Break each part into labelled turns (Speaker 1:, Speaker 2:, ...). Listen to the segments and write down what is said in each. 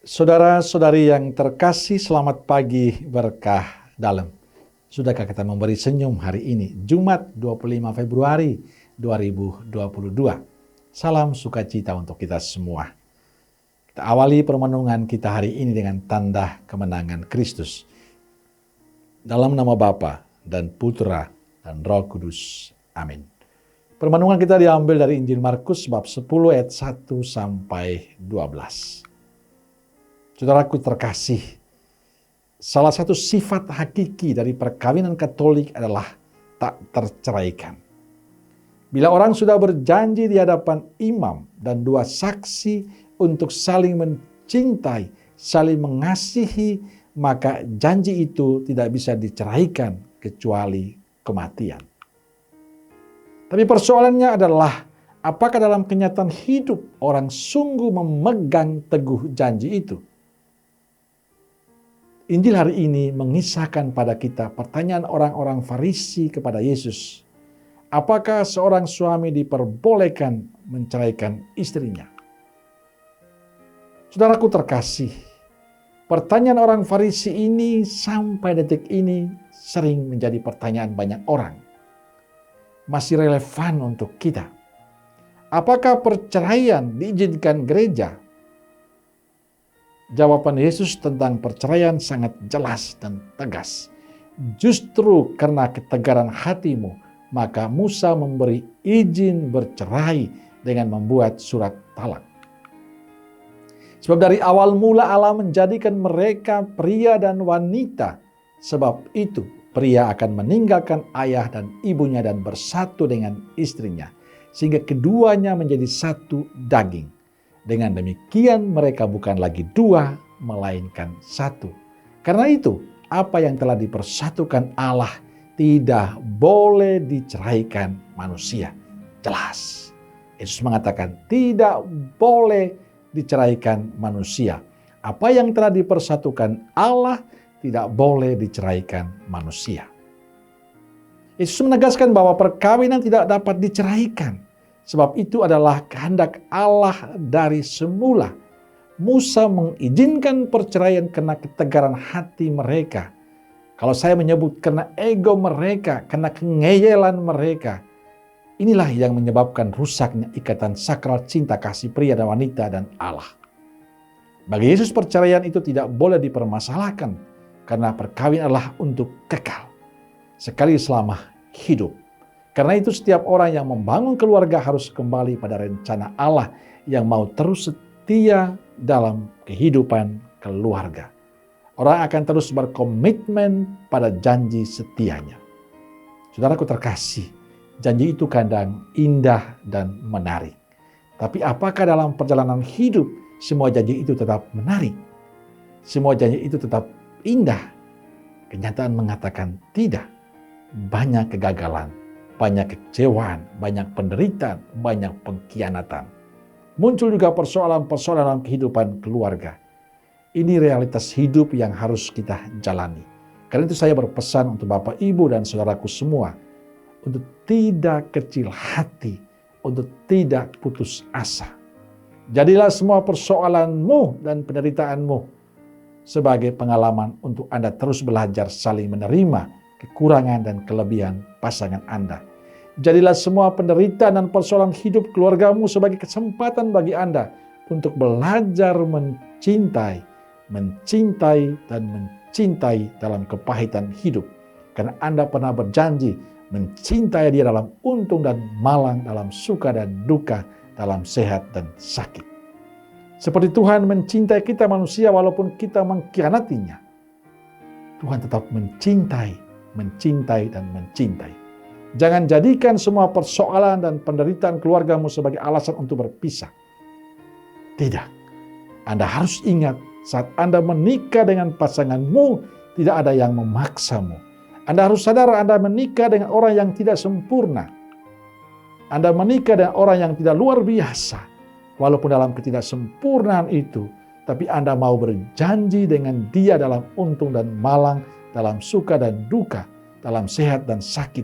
Speaker 1: Saudara-saudari yang terkasih, selamat pagi berkah dalam. Sudahkah kita memberi senyum hari ini, Jumat 25 Februari 2022. Salam sukacita untuk kita semua. Kita awali permenungan kita hari ini dengan tanda kemenangan Kristus. Dalam nama Bapa dan Putra dan Roh Kudus. Amin. Permenungan kita diambil dari Injil Markus bab 10 ayat 1 sampai 12. Saudaraku terkasih, salah satu sifat hakiki dari perkawinan Katolik adalah tak terceraikan. Bila orang sudah berjanji di hadapan imam dan dua saksi untuk saling mencintai, saling mengasihi, maka janji itu tidak bisa diceraikan kecuali kematian. Tapi persoalannya adalah, apakah dalam kenyataan hidup orang sungguh memegang teguh janji itu? Injil hari ini mengisahkan pada kita pertanyaan orang-orang Farisi kepada Yesus. Apakah seorang suami diperbolehkan menceraikan istrinya? Saudaraku terkasih, pertanyaan orang Farisi ini sampai detik ini sering menjadi pertanyaan banyak orang. Masih relevan untuk kita. Apakah perceraian diizinkan gereja? Jawaban Yesus tentang perceraian sangat jelas dan tegas. Justru karena ketegaran hatimu, maka Musa memberi izin bercerai dengan membuat surat talak. Sebab dari awal mula Allah menjadikan mereka pria dan wanita. Sebab itu pria akan meninggalkan ayah dan ibunya dan bersatu dengan istrinya, sehingga keduanya menjadi satu daging. Dengan demikian mereka bukan lagi dua, melainkan satu. Karena itu, apa yang telah dipersatukan Allah tidak boleh diceraikan manusia. Jelas. Yesus mengatakan tidak boleh diceraikan manusia. Apa yang telah dipersatukan Allah tidak boleh diceraikan manusia. Yesus menegaskan bahwa perkawinan tidak dapat diceraikan. Sebab itu adalah kehendak Allah dari semula. Musa mengizinkan perceraian karena ketegaran hati mereka. Kalau saya menyebut karena ego mereka, karena kengeyelan mereka. Inilah yang menyebabkan rusaknya ikatan sakral cinta kasih pria dan wanita dan Allah. Bagi Yesus perceraian itu tidak boleh dipermasalahkan. Karena perkawinan adalah untuk kekal. Sekali selama hidup. Karena itu setiap orang yang membangun keluarga harus kembali pada rencana Allah yang mau terus setia dalam kehidupan keluarga. Orang akan terus berkomitmen pada janji setianya. Saudaraku terkasih, janji itu kadang indah dan menarik. Tapi apakah dalam perjalanan hidup semua janji itu tetap menarik? Semua janji itu tetap indah? Kenyataan mengatakan tidak. Banyak kegagalan. Banyak kecewaan, banyak penderitaan, banyak pengkhianatan. Muncul juga persoalan-persoalan dalam kehidupan keluarga. Ini realitas hidup yang harus kita jalani. Karena itu saya berpesan untuk Bapak, Ibu, dan saudaraku semua, untuk tidak kecil hati, untuk tidak putus asa. Jadilah semua persoalanmu dan penderitaanmu sebagai pengalaman untuk Anda terus belajar saling menerima kekurangan dan kelebihan pasangan Anda. Jadilah semua penderitaan dan persoalan hidup keluargamu sebagai kesempatan bagi Anda untuk belajar mencintai dan mencintai dalam kepahitan hidup. Karena Anda pernah berjanji mencintai dia dalam untung dan malang, dalam suka dan duka, dalam sehat dan sakit. Seperti Tuhan mencintai kita manusia walaupun kita mengkhianatinya. Tuhan tetap mencintai dan mencintai. Jangan jadikan semua persoalan dan penderitaan keluargamu sebagai alasan untuk berpisah. Tidak. Anda harus ingat saat Anda menikah dengan pasanganmu, tidak ada yang memaksamu. Anda harus sadar Anda menikah dengan orang yang tidak sempurna. Anda menikah dengan orang yang tidak luar biasa. Walaupun dalam ketidaksempurnaan itu, tapi Anda mau berjanji dengan dia dalam untung dan malang, dalam suka dan duka, dalam sehat dan sakit,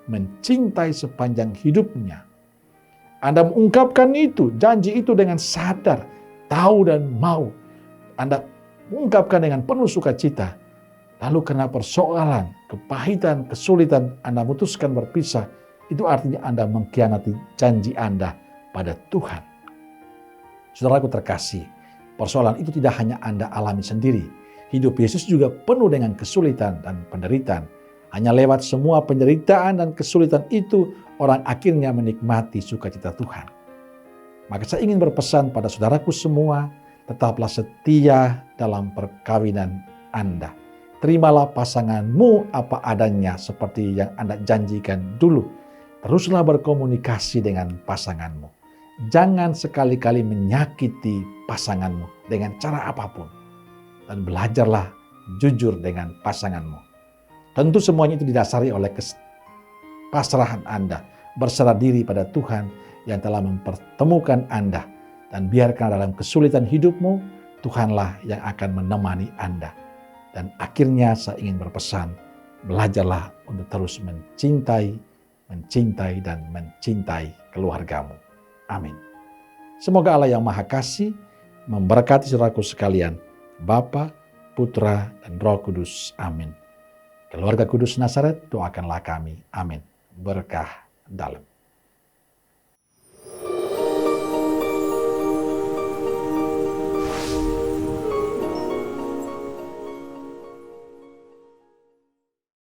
Speaker 1: mencintai sepanjang hidupnya. Anda mengungkapkan itu, janji itu dengan sadar, tahu dan mau. Anda ungkapkan dengan penuh sukacita. Lalu karena persoalan, kepahitan, kesulitan, Anda memutuskan berpisah. Itu artinya Anda mengkhianati janji Anda pada Tuhan. Saudaraku terkasih, persoalan itu tidak hanya Anda alami sendiri. Hidup Yesus juga penuh dengan kesulitan dan penderitaan. Hanya lewat semua penderitaan dan kesulitan itu, orang akhirnya menikmati sukacita Tuhan. Maka saya ingin berpesan pada saudaraku semua, tetaplah setia dalam perkawinan Anda. Terimalah pasanganmu apa adanya seperti yang Anda janjikan dulu. Teruslah berkomunikasi dengan pasanganmu. Jangan sekali-kali menyakiti pasanganmu dengan cara apapun. Dan belajarlah jujur dengan pasanganmu. Tentu semuanya itu didasari oleh pasrahan Anda. Berserah diri pada Tuhan yang telah mempertemukan Anda. Dan biarkan dalam kesulitan hidupmu, Tuhanlah yang akan menemani Anda. Dan akhirnya saya ingin berpesan, belajarlah untuk terus mencintai dan mencintai keluargamu. Amin. Semoga Allah yang Maha Kasih memberkati saudaraku sekalian, Bapa, Putra, dan Roh Kudus. Amin. Keluarga Kudus Nazaret, doakanlah kami. Amin. Berkah dalam.